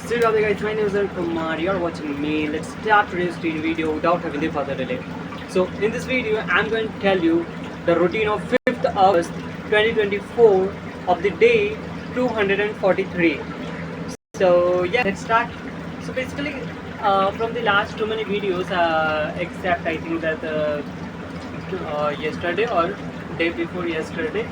So guys, my name is Arun Kumar. You are watching me. Let's start today's screen video without having the further delay. So in this video, I'm going to tell you the routine of 5th August 2024 of the day 243. So yeah, let's start. So basically, from the last too many videos, except I think that yesterday or day before yesterday,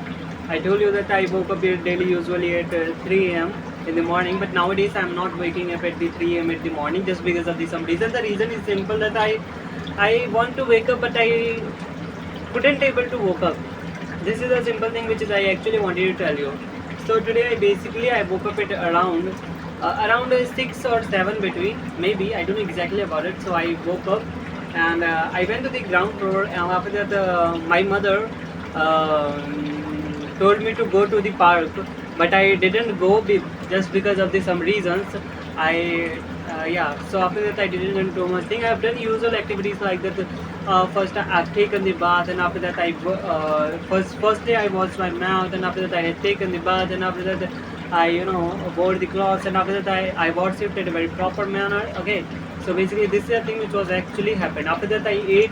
I told you that I woke up daily usually at 3 a.m. in the morning, but nowadays I'm not waking up at the 3 a.m. in the morning just because of some reason. The reason is simple that I want to wake up, but I couldn't able to woke up. This is a simple thing which is I actually wanted to tell you. So today I woke up at around 6 or 7 between, maybe I don't know exactly about it. So I woke up and I went to the ground floor, and after that my mother told me to go to the park, but I didn't go just because of some reasons. I yeah. So after that, I didn't do much thing. I've done usual activities like that. First, I've taken the bath, and after that, first day I washed my mouth, and after that, I had taken the bath, and after that, I wore the clothes, and after that, I washed it in a very proper manner. Okay. So basically, this is a thing which was actually happened. After that, I ate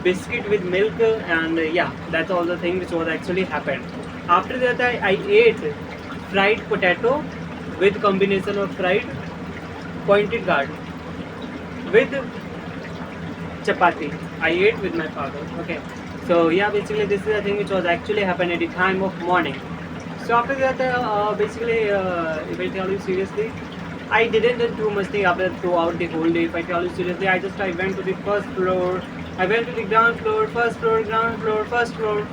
biscuit with milk, and yeah, that's all the thing which was actually happened. After that, I ate fried potato with combination of fried pointed gourd with chapati. I ate with my father. Okay. So yeah, basically this is a thing which was actually happened at the time of morning. So after that, if I tell you seriously, I didn't do too much thing after throughout the whole day. If I tell you seriously, I went to the first floor, I went to the ground floor, first floor, ground floor, first floor,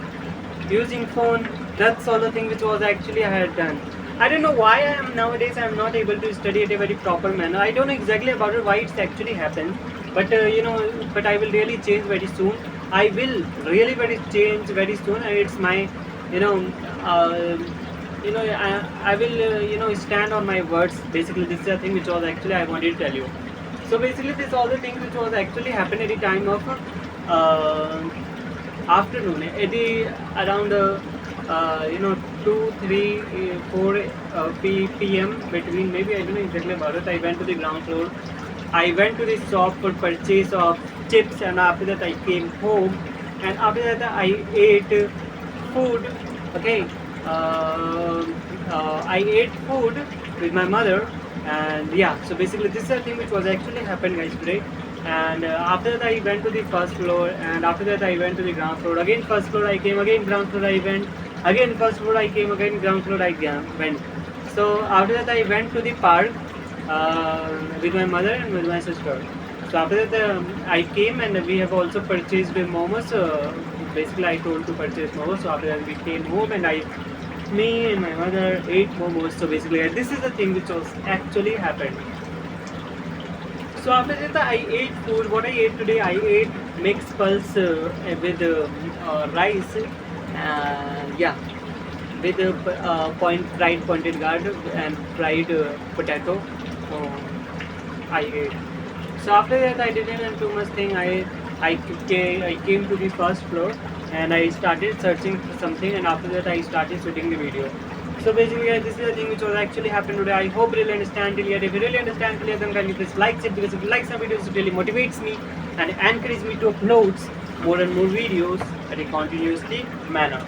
using phone. That's all the thing which was actually I had done. I don't know why nowadays I am not able to study at a very proper manner. I don't know exactly about it why it's actually happened, but but I will really change very soon. I will really very change very soon, and it's my you know uh, I will stand on my words. Basically, this is the thing which was actually I wanted to tell you. So basically, this all the things which was actually happened at the time of afternoon at the around 2 3 4 p.m. between, maybe I don't know exactly about it. I went to the ground floor, I went to the shop for purchase of chips, and after that I came home, and after that I ate food. Okay. I ate food with my mother, and yeah, so basically this is the thing which was actually happened guys today. And after that I went to the first floor, and after that I went to the ground floor again. First floor I came, again ground floor I went, again first floor I came, again ground floor I went. So after that I went to the park with my mother and with my sister. So after that I came, and we have also purchased the momos. Basically I told to purchase momos. So after that we came home, and me and my mother ate momos. So basically this is the thing which was actually happened. So after that I ate food. What I ate today, I ate mixed pulse with rice, and yeah, with fried pointed gourd and fried potato. I ate. So after that I didn't do much thing. I came to the first floor, and I started searching for something, and after that I started shooting the video. So basically this is the thing which was actually happened today. I hope you really understand till here. If you really understand till here, then kindly please like it, because if you like some videos, it really motivates me and encourages me to upload more and more videos at a continuously manner.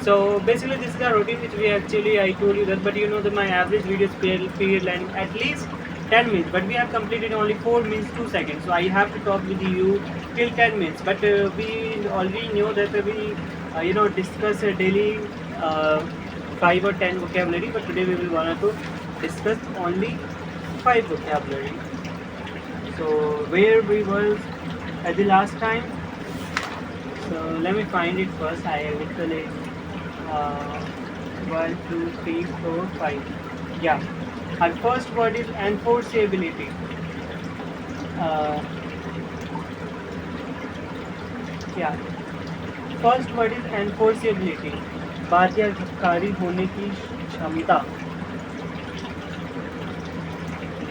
So basically this is the routine which we actually, I told you that, but you know that my average video period length at least 10 minutes, but we have completed only 4 minutes 2 seconds. So I have to talk with you till 10 minutes, but we already know that we discuss daily 5 or 10 vocabulary, but today we will want to discuss only 5 vocabulary. So where we was at the last time, so let me find it first. I literally 1 2 3 4 5. Yeah, our first word is enforceability. Yeah, first word is enforceability. बाध्यकारी होने की क्षमता.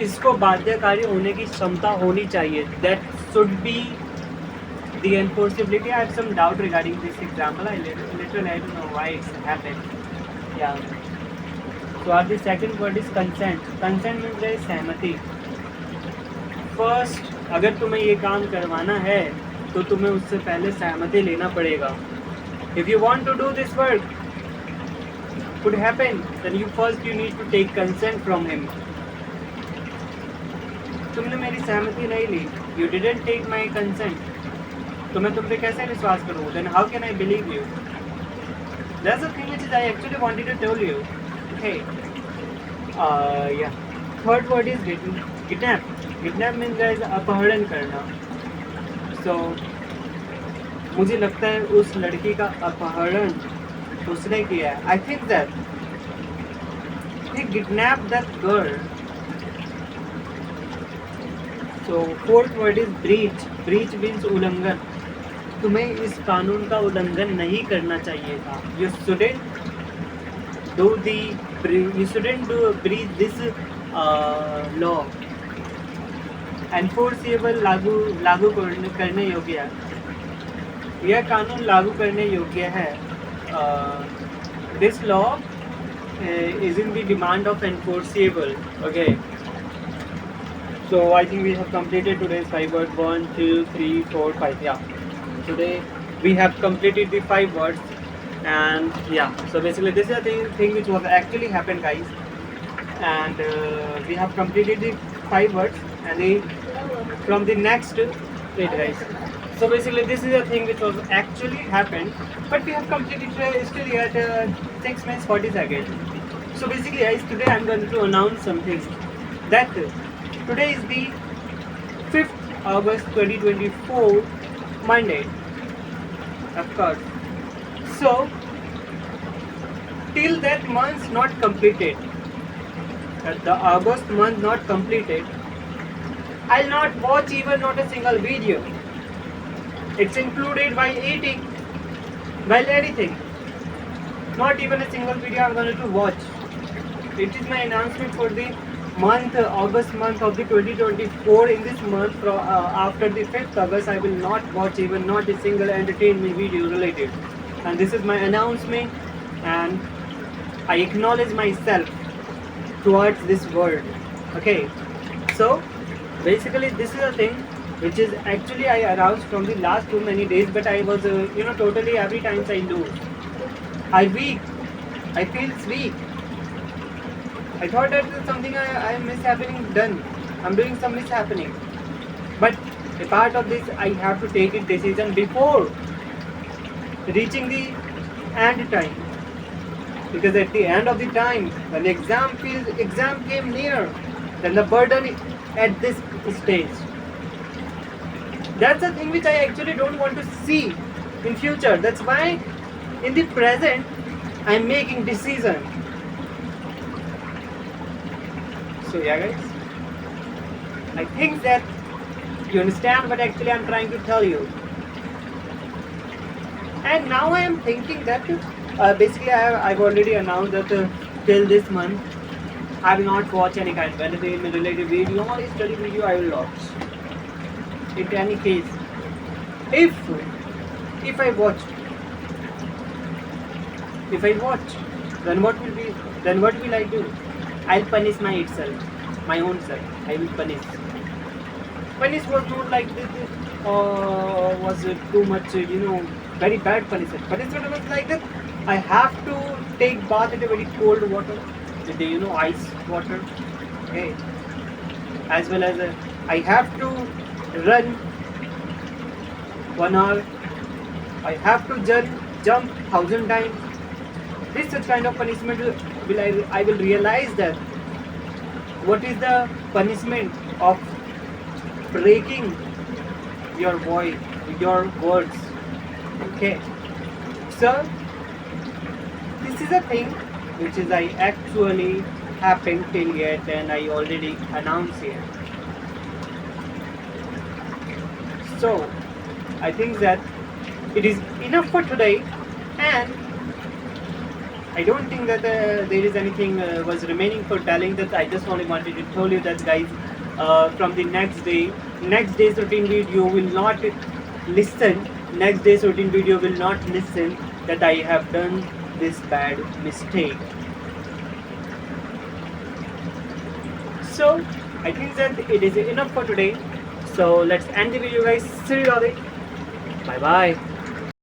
इसको बाध्यकारी होने की क्षमता होनी चाहिए. That should be the enforceability. I have some doubt regarding this example. I literally I don't know why it's happened. Yeah. So our the second word is consent. Consent means है सहमति. First, अगर तुम्हें ये काम करवाना है तो तुम्हें उससे पहले सहमति लेना पड़ेगा. If you want to do this work could happen, then you need to take consent from him. तुमने मेरी सहमति नहीं ली. You didn't take my consent. तो मैं तुम पे कैसे विश्वास करूँ? Then how can I believe you? That's the thing which I actually wanted to tell you. Okay. Yeah. Third word is kidnap. Kidnap means guys अपहरण करना. So मुझे लगता है उस लड़की का अपहरण उसने किया है. I think that he kidnapped that girl. So fourth word is breach. Breach means उल्लंघन. तुम्हें इस कानून का उल्लंघन नहीं करना चाहिए था. You shouldn't breach this law. Enforceable लागू करने योग्य है. यह कानून लागू करने योग्य है. This law is in the demand of enforceable. Okay. So I think we have completed today's 5 words. 1, 2, 3, 4, 5. Yeah. Today we have completed the 5 words, and yeah. So basically this is the thing which was actually happened, guys. And we have completed the 5 words, and from the next wait, guys. So basically this is the thing which was actually happened, but we have completed still yet 6 minutes 40 seconds. So basically, guys, today I'm going to announce something that. Today is the 5th August 2024, Monday, of course. So, till that month not completed, the August month not completed, I'll not watch even not a single video. It's included by eating, while editing. Not even a single video I'm going to watch. It is my announcement for the August month of the 2024. In this month, after the 5th August, I will not watch even not a single entertainment video related. And this is my announcement, and I acknowledge myself towards this world. Okay, so basically this is a thing which is actually I aroused from the last too many days, but I was totally every time I do, I feel weak. I thought that something I am mishappening done. I'm doing some mishappening. But a part of this, I have to take a decision before reaching the end time. Because at the end of the time, when the exam came near, then the burden at this stage. That's the thing which I actually don't want to see in future. That's why in the present, I'm making decision. So yeah, guys, I think that you understand what actually I'm trying to tell you. And now I am thinking that basically I've already announced that till this month I will not watch any kind of entertainment related video or study video. I will watch. In any case, if I watch, then what will I do? I'll punish my own self. I will punish. Punish was not like this, was too much, very bad punishment. Punishment was like that. I have to take bath in a very cold water, with the, ice water. Okay. As well as I have to run 1 hour. I have to jump 1,000 times. This such kind of punishment I will realize that what is the punishment of breaking your voice, your words. Okay, so this is a thing which is I actually happened till yet, and I already announced here. So I think that it is enough for today, and I don't think that there is anything was remaining for telling. That I just only wanted to tell you that, guys, from the next day's routine video will not listen. Next day's routine video will not listen that I have done this bad mistake. So I think that it is enough for today. So let's end the video, guys. See you, Radhe. Bye bye.